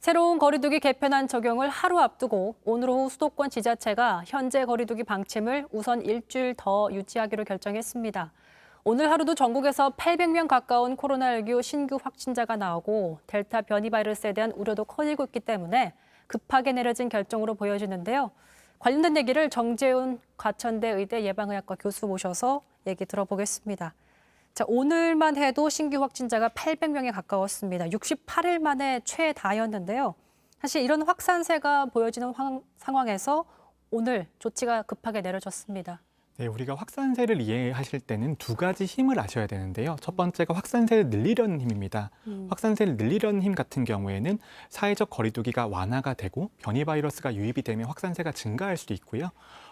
새로운 거리두기 개편안 적용을 하루 앞두고 오늘 오후 수도권 지자체가 현재 거리두기 방침을 우선 일주일 더 유지하기로 결정했습니다. 오늘 하루도 전국에서 800명 가까운 코로나19 신규 확진자가 나오고 델타 변이 바이러스에 대한 우려도 커지고 있기 때문에 급하게 내려진 결정으로 보여지는데요. 관련된 얘기를 정재훈 과천대 의대 예방의학과 교수 모셔서 얘기 들어보겠습니다. 자, 오늘만 해도 신규 확진자가 800명에 가까웠습니다. 68일 만에 최다였는데요. 사실 이런 확산세가 보여지는 상황에서 오늘 조치가 급하게 내려졌습니다. 네, 우리가 확산세를 이해하실 때는 두 가지 힘을 아셔야 되는데요. 첫 번째가 확산세를 늘리려는 힘입니다. 확산세를 늘리려는 힘 같은 경우에는 사회적 거리두기가 완화가 되고 변이 바이러스가 유입이 되면 확산세가 증가할 수도 있고요.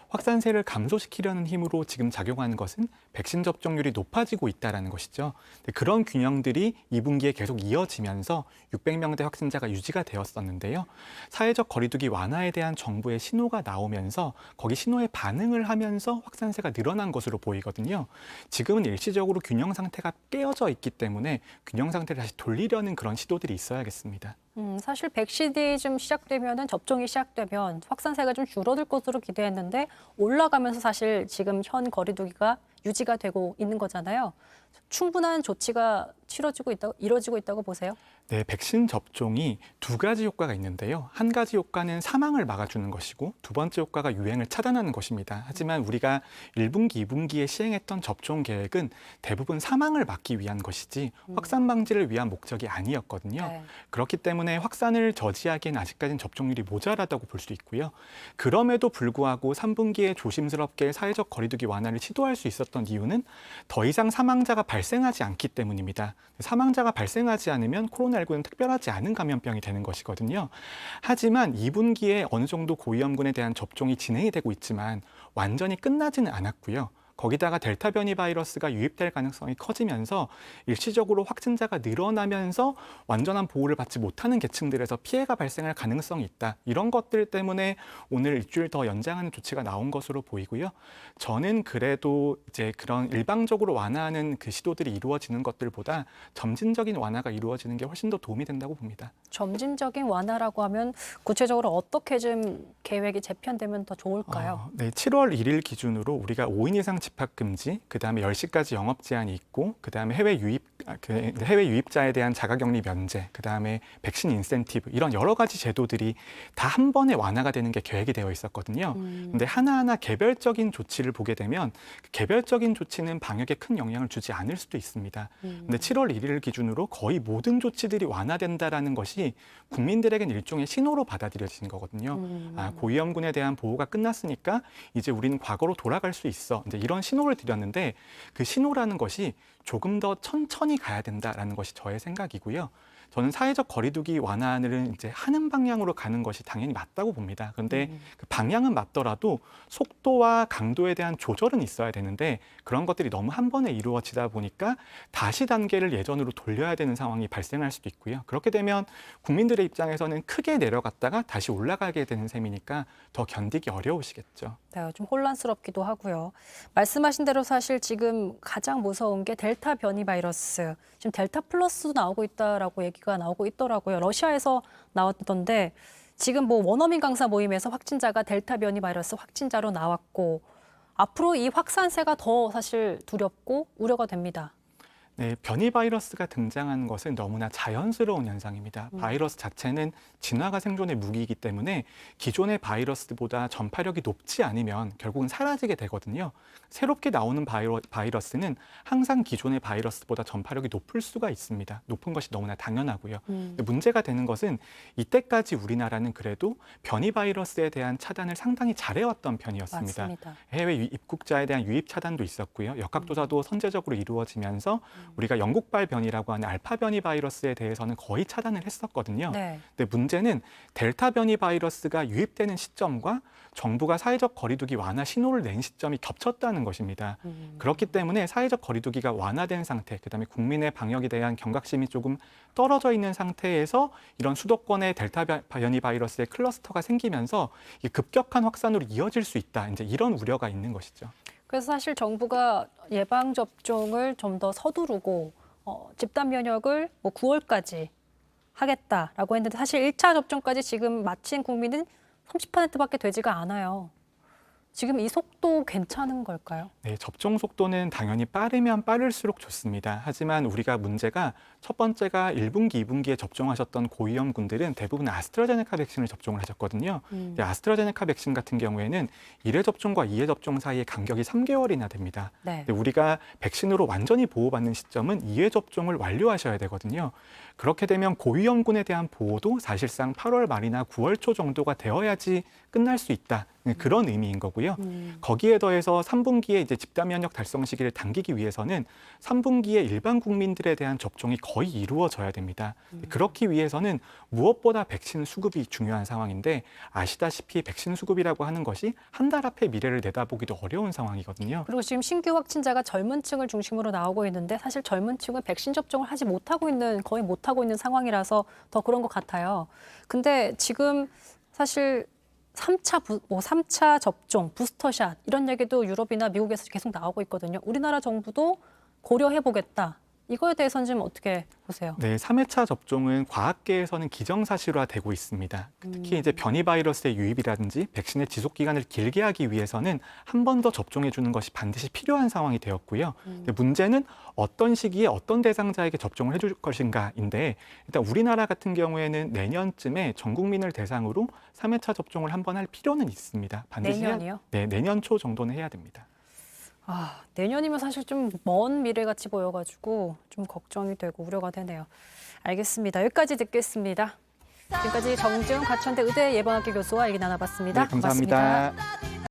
확산세를 감소시키려는 힘으로 지금 작용하는 것은 백신 접종률이 높아지고 있다는 것이죠. 그런 균형들이 2분기에 계속 이어지면서 600명대 확진자가 유지가 되었었는데요. 사회적 거리두기 완화에 대한 정부의 신호가 나오면서 거기 신호에 반응을 하면서 확산세가 늘어난 것으로 보이거든요. 지금은 일시적으로 균형 상태가 깨어져 있기 때문에 균형 상태를 다시 돌리려는 그런 시도들이 있어야겠습니다. 사실 백신이 좀 접종이 시작되면 확산세가 좀 줄어들 것으로 기대했는데 올라가면서 사실 지금 현 거리두기가 유지가 되고 있는 거잖아요. 충분한 조치가 이루어지고 있다고 보세요? 네, 백신 접종이 두 가지 효과가 있는데요. 한 가지 효과는 사망을 막아주는 것이고 두 번째 효과가 유행을 차단하는 것입니다. 하지만 우리가 1분기, 2분기에 시행했던 접종 계획은 대부분 사망을 막기 위한 것이지 확산 방지를 위한 목적이 아니었거든요. 네. 그렇기 때문에 확산을 저지하기엔 아직까지는 접종률이 모자라다고 볼 수 있고요. 그럼에도 불구하고 3분기에 조심스럽게 사회적 거리두기 완화를 시도할 수 있었던 이유는 더 이상 사망자가 발생하지 않기 때문입니다. 사망자가 발생하지 않으면 코로나19는 특별하지 않은 감염병이 되는 것이거든요. 하지만 2분기에 어느 정도 고위험군에 대한 접종이 진행이 되고 있지만 완전히 끝나지는 않았고요. 거기다가 델타 변이 바이러스가 유입될 가능성이 커지면서 일시적으로 확진자가 늘어나면서 완전한 보호를 받지 못하는 계층들에서 피해가 발생할 가능성이 있다. 이런 것들 때문에 오늘 일주일 더 연장하는 조치가 나온 것으로 보이고요. 저는 그래도 이제 그런 일방적으로 완화하는 그 시도들이 이루어지는 것들보다 점진적인 완화가 이루어지는 게 훨씬 더 도움이 된다고 봅니다. 점진적인 완화라고 하면 구체적으로 어떻게 좀 계획이 재편되면 더 좋을까요? 네, 7월 1일 기준으로 우리가 5인 이상 집합 금지, 그다음에 10시까지 영업 제한이 있고, 그다음에 해외 유입자에 대한 자가격리 면제, 그다음에 백신 인센티브 이런 여러 가지 제도들이 다 한 번에 완화가 되는 게 계획이 되어 있었거든요. 근데 하나하나 개별적인 조치를 보게 되면 그 개별적인 조치는 방역에 큰 영향을 주지 않을 수도 있습니다. 근데 7월 1일 기준으로 거의 모든 조치들이 완화된다라는 것이 국민들에겐 일종의 신호로 받아들여지는 거거든요. 고위험군에 대한 보호가 끝났으니까 이제 우리는 과거로 돌아갈 수 있어. 이제 이런 신호를 드렸는데 그 신호라는 것이 조금 더 천천히 가야 된다라는 것이 저의 생각이고요. 저는 사회적 거리두기 완화를 이제 하는 방향으로 가는 것이 당연히 맞다고 봅니다. 그런데 그 방향은 맞더라도 속도와 강도에 대한 조절은 있어야 되는데 그런 것들이 너무 한 번에 이루어지다 보니까 다시 단계를 예전으로 돌려야 되는 상황이 발생할 수도 있고요. 그렇게 되면 국민들의 입장에서는 크게 내려갔다가 다시 올라가게 되는 셈이니까 더 견디기 어려우시겠죠. 네, 좀 혼란스럽기도 하고요. 말씀하신 대로 사실 지금 가장 무서운 게 델타 변이 바이러스. 지금 델타 플러스도 나오고 있다라고 얘기가 나오고 있더라고요. 러시아에서 나왔던데 지금 뭐 원어민 강사 모임에서 확진자가 델타 변이 바이러스 확진자로 나왔고 앞으로 이 확산세가 더 사실 두렵고 우려가 됩니다. 네, 변이 바이러스가 등장하는 것은 너무나 자연스러운 현상입니다. 바이러스 자체는 진화가 생존의 무기이기 때문에 기존의 바이러스보다 전파력이 높지 않으면 결국은 사라지게 되거든요. 새롭게 나오는 바이러스는 항상 기존의 바이러스보다 전파력이 높을 수가 있습니다. 높은 것이 너무나 당연하고요. 근데 문제가 되는 것은 이때까지 우리나라는 그래도 변이 바이러스에 대한 차단을 상당히 잘해왔던 편이었습니다. 맞습니다. 해외 입국자에 대한 유입 차단도 있었고요. 역학조사도 선제적으로 이루어지면서 우리가 영국발 변이라고 하는 알파 변이 바이러스에 대해서는 거의 차단을 했었거든요. 네. 근데 문제는 델타 변이 바이러스가 유입되는 시점과 정부가 사회적 거리두기 완화 신호를 낸 시점이 겹쳤다는 것입니다. 그렇기 때문에 사회적 거리두기가 완화된 상태, 그다음에 국민의 방역에 대한 경각심이 조금 떨어져 있는 상태에서 이런 수도권의 델타 변이 바이러스의 클러스터가 생기면서 급격한 확산으로 이어질 수 있다. 이제 이런 우려가 있는 것이죠. 그래서 사실 정부가 예방접종을 좀 더 서두르고 집단 면역을 뭐 9월까지 하겠다라고 했는데 사실 1차 접종까지 지금 마친 국민은 30%밖에 되지가 않아요. 지금 이 속도 괜찮은 걸까요? 네, 접종 속도는 당연히 빠르면 빠를수록 좋습니다. 하지만 우리가 문제가 첫 번째가 1분기, 2분기에 접종하셨던 고위험군들은 대부분 아스트라제네카 백신을 접종을 하셨거든요. 근데 아스트라제네카 백신 같은 경우에는 1회 접종과 2회 접종 사이의 간격이 3개월이나 됩니다. 네. 근데 우리가 백신으로 완전히 보호받는 시점은 2회 접종을 완료하셔야 되거든요. 그렇게 되면 고위험군에 대한 보호도 사실상 8월 말이나 9월 초 정도가 되어야지 끝날 수 있다. 그런 의미인 거고요. 거기에 더해서 3분기에 이제 집단 면역 달성 시기를 당기기 위해서는 3분기에 일반 국민들에 대한 접종이 거의 이루어져야 됩니다. 그렇기 위해서는 무엇보다 백신 수급이 중요한 상황인데 아시다시피 백신 수급이라고 하는 것이 한 달 앞의 미래를 내다보기도 어려운 상황이거든요. 그리고 지금 신규 확진자가 젊은 층을 중심으로 나오고 있는데 사실 젊은 층은 백신 접종을 하지 못하고 있는 거의 못하고 있는 상황이라서 더 그런 것 같아요. 근데 지금 사실 3차 접종, 부스터샷 이런 얘기도 유럽이나 미국에서 계속 나오고 있거든요. 우리나라 정부도 고려해보겠다. 이거에 대해서는 좀 어떻게 보세요? 네, 3회차 접종은 과학계에서는 기정사실화되고 있습니다. 특히 이제 변이 바이러스의 유입이라든지 백신의 지속 기간을 길게 하기 위해서는 한 번 더 접종해 주는 것이 반드시 필요한 상황이 되었고요. 근데 문제는 어떤 시기에 어떤 대상자에게 접종을 해줄 것인가인데 일단 우리나라 같은 경우에는 내년쯤에 전 국민을 대상으로 3회차 접종을 한 번 할 필요는 있습니다. 반드시 내년이요? 네, 내년 초 정도는 해야 됩니다. 내년이면 사실 좀 먼 미래 같이 보여가지고 좀 걱정이 되고 우려가 되네요. 알겠습니다. 여기까지 듣겠습니다. 지금까지 정재훈 과천대 의대 예방학교 교수와 얘기 나눠봤습니다. 네, 감사합니다. 고맙습니다.